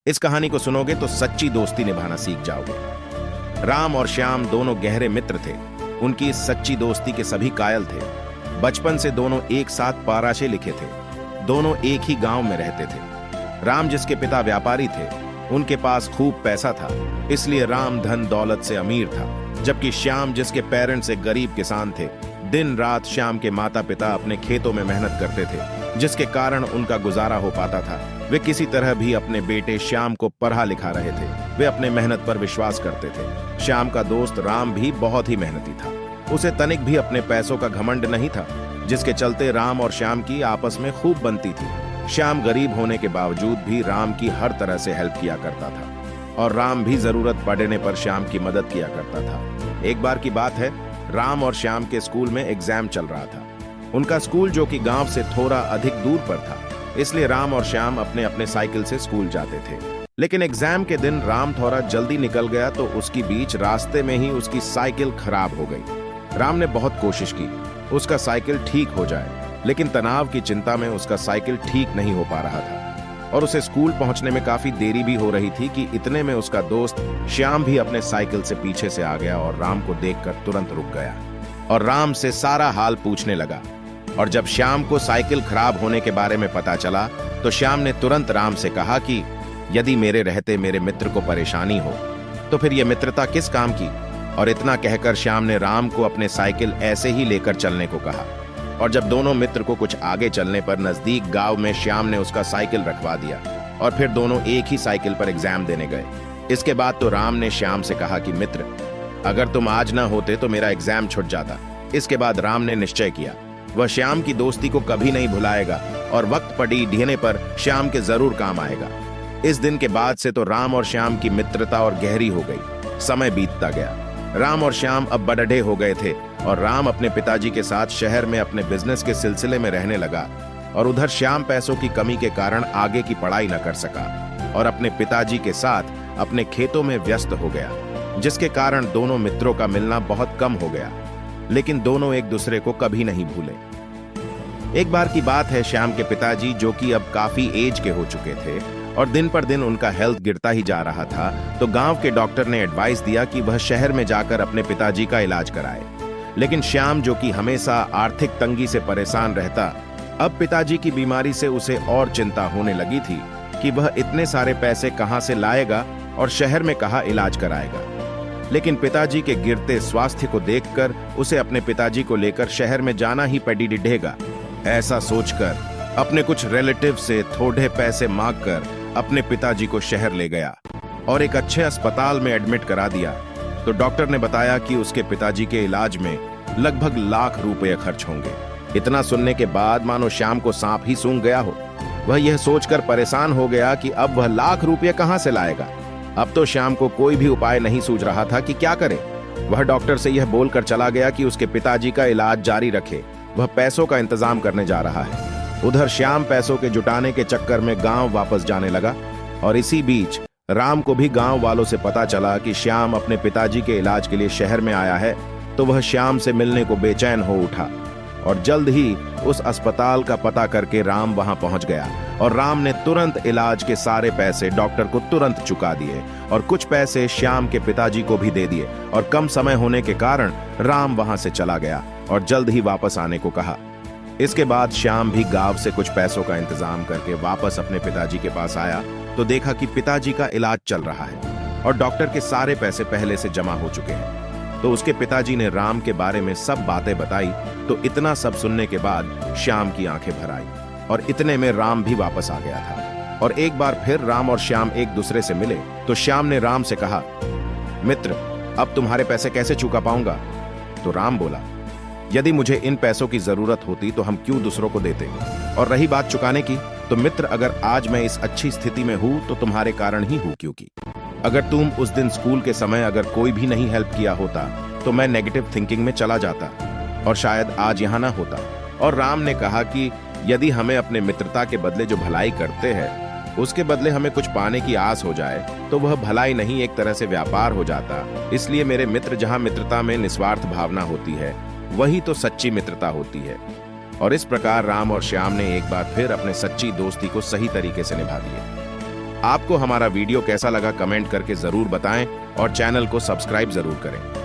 इस कहानी को सुनोगे तो सच्ची दोस्ती निभाना सीख जाओगे। राम और श्याम दोनों गहरे मित्र थे। उनकी इस सच्ची दोस्ती के सभी कायल थे। बचपन से दोनों एक साथ पाराशे लिखे थे। दोनों एक ही गांव में रहते थे। राम जिसके पिता व्यापारी थे, उनके पास खूब पैसा था, इसलिए राम धन दौलत से अमीर था, जबकि श्याम जिसके पेरेंट्स एक गरीब किसान थे। दिन रात श्याम के माता पिता अपने खेतों में मेहनत करते थे, जिसके कारण उनका गुजारा हो पाता था। वे किसी तरह भी अपने बेटे श्याम को पढ़ा लिखा रहे थे। वे अपने मेहनत पर विश्वास करते थे। श्याम का दोस्त राम भी बहुत ही मेहनती था। उसे तनिक भी अपने पैसों का घमंड नहीं था, जिसके चलते राम और श्याम की आपस में खूब बनती थी। श्याम गरीब होने के बावजूद भी राम की हर तरह से हेल्प किया करता था, और राम भी जरूरत पड़ने पर श्याम की मदद किया करता था। एक बार की बात है, राम और श्याम के स्कूल में एग्जाम चल रहा था। उनका स्कूल जो कि गांव से थोड़ा अधिक दूर पर था, इसलिए राम और श्याम अपने अपने साइकिल से स्कूल जाते थे। लेकिन एग्जाम के दिन राम थोड़ा जल्दी निकल गया तो उसकी बीच रास्ते में ही उसकी साइकिल खराब हो गई। राम ने बहुत कोशिश की उसका साइकिल ठीक हो जाए, लेकिन तनाव की चिंता में उसका साइकिल ठीक नहीं हो पा रहा था, और उसे स्कूल पहुंचने में काफी देरी भी हो रही थी कि इतने में उसका दोस्त श्याम भी अपने साइकिल से पीछे से आ गया और राम को देखकर तुरंत रुक गया और राम से सारा हाल पूछने लगा। और जब श्याम को साइकिल खराब होने के बारे में पता चला तो श्याम ने तुरंत राम से कहा कि यदि मेरे रहते मेरे मित्र को परेशानी हो तो फिर यह मित्रता किस काम की। और इतना कहकर श्याम ने राम को अपने साइकिल ऐसे ही लेकर चलने को कहा। और जब दोनों मित्र को कुछ आगे चलने पर नजदीक गांव में श्याम ने उसका साइकिल रखवा दिया और फिर दोनों एक ही साइकिल पर एग्जाम देने गए। इसके बाद तो राम ने श्याम से कहा कि मित्र, अगर तुम आज ना होते तो मेरा एग्जाम छूट जाता। इसके बाद राम ने निश्चय किया वह श्याम की दोस्ती को कभी नहीं भुलाएगा और वक्त पड़ने पर श्याम के जरूर काम आएगा। इस दिन के बाद से तो राम और श्याम की मित्रता और गहरी हो गई। समय बीतता गया। राम और श्याम अब बड़े हो गए थे और राम अपने पिताजी के साथ शहर में अपने बिजनेस के सिलसिले में रहने लगा, और उधर श्याम पैसों की कमी के कारण आगे की पढ़ाई न कर सका और अपने पिताजी के साथ अपने खेतों में व्यस्त हो गया, जिसके कारण दोनों मित्रों का मिलना बहुत कम हो गया। लेकिन दोनों एक दूसरे को कभी नहीं भूले। एक बार की बात है, श्याम के पिताजी जो कि अब काफी एज के हो चुके थे और दिन पर दिन उनका हेल्थ गिरता ही जा रहा था, तो गांव के डॉक्टर ने एडवाइस दिया कि वह शहर में जाकर अपने पिताजी का इलाज कराए। लेकिन श्याम जो कि हमेशा आर्थिक तंगी से परेशान रहता, अब पिताजी की बीमारी से उसे और चिंता होने लगी थी कि वह इतने सारे पैसे कहां से लाएगा और शहर में कहां इलाज कराएगा। लेकिन पिताजी के गिरते स्वास्थ्य को देखकर उसे अपने पिताजी को लेकर शहर में जाना ही पड़ेगा। ऐसा सोचकर अपने कुछ रिलेटिव से थोड़े पैसे मांगकर अपने पिताजी को शहर ले गया और एक अच्छे अस्पताल में एडमिट करा दिया। तो डॉक्टर ने बताया कि उसके पिताजी के इलाज में लगभग ₹1,00,000 खर्च होंगे। इतना सुनने के बाद मानो श्याम को सांप ही सूंघ गया हो। वह यह सोचकर परेशान हो गया कि अब वह ₹1,00,000 कहां से लाएगा। अब तो श्याम को कोई भी उपाय नहीं सूझ रहा था कि क्या करे। वह डॉक्टर से यह बोलकर चला गया कि उसके पिताजी का इलाज जारी रखे, वह पैसों का इंतजाम करने जा रहा है। उधर श्याम पैसों के जुटाने के चक्कर में गांव वापस जाने लगा, और इसी बीच राम को भी गांव वालों से पता चला कि श्याम अपने पिताजी के इलाज के लिए शहर में आया है। तो वह श्याम से मिलने को बेचैन हो उठा और जल्द ही उस अस्पताल का पता करके राम वहां पहुंच गया, और राम ने तुरंत इलाज के सारे पैसे डॉक्टर को तुरंत चुका दिए और कुछ पैसे श्याम के पिताजी को भी दे दिए। और कम समय होने के कारण राम वहां से चला गया और जल्द ही वापस आने को कहा। इसके बाद श्याम भी गांव से कुछ पैसों का इंतजाम करके वापस अपने पिताजी के पास आया, तो देखा कि पिताजी का इलाज चल रहा है और डॉक्टर के सारे पैसे पहले से जमा हो चुके हैं। तो उसके पिताजी ने राम के बारे में सब बातें बताई। तो इतना सब सुनने के बाद श्याम की आंखें भर आई, और इतने में राम भी वापस आ गया था। और एक बार फिर राम और श्याम एक दूसरे से मिले तो श्याम ने राम से कहा, मित्र, अब तुम्हारे पैसे कैसे चुका पाऊंगा। तो राम बोला, यदि मुझे इन पैसों की जरूरत होती तो हम क्यों दूसरों को देते। और रही बात चुकाने की, तो मित्र, अगर आज मैं इस अच्छी स्थिति में हूं तो तुम्हारे कारण ही हूं, क्योंकि अगर तुम उस दिन स्कूल के समय अगर कोई भी नहीं हेल्प किया होता तो मैं नेगेटिव थिंकिंग में चला जाता और शायद आज यहां ना होता। और राम ने कहा कि यदि हमें अपने मित्रता के बदले जो भलाई करते हैं उसके बदले हमें कुछ पाने की आस हो जाए तो वह भलाई नहीं, एक तरह से व्यापार हो जाता। इसलिए मेरे मित्र, जहां मित्रता में निस्वार्थ भावना होती है वही तो सच्ची मित्रता होती है। और इस प्रकार राम और श्याम ने एक बार फिर अपने सच्ची दोस्ती को सही तरीके से निभा दिया। आपको हमारा वीडियो कैसा लगा कमेंट करके जरूर बताएं और चैनल को सब्सक्राइब जरूर करें।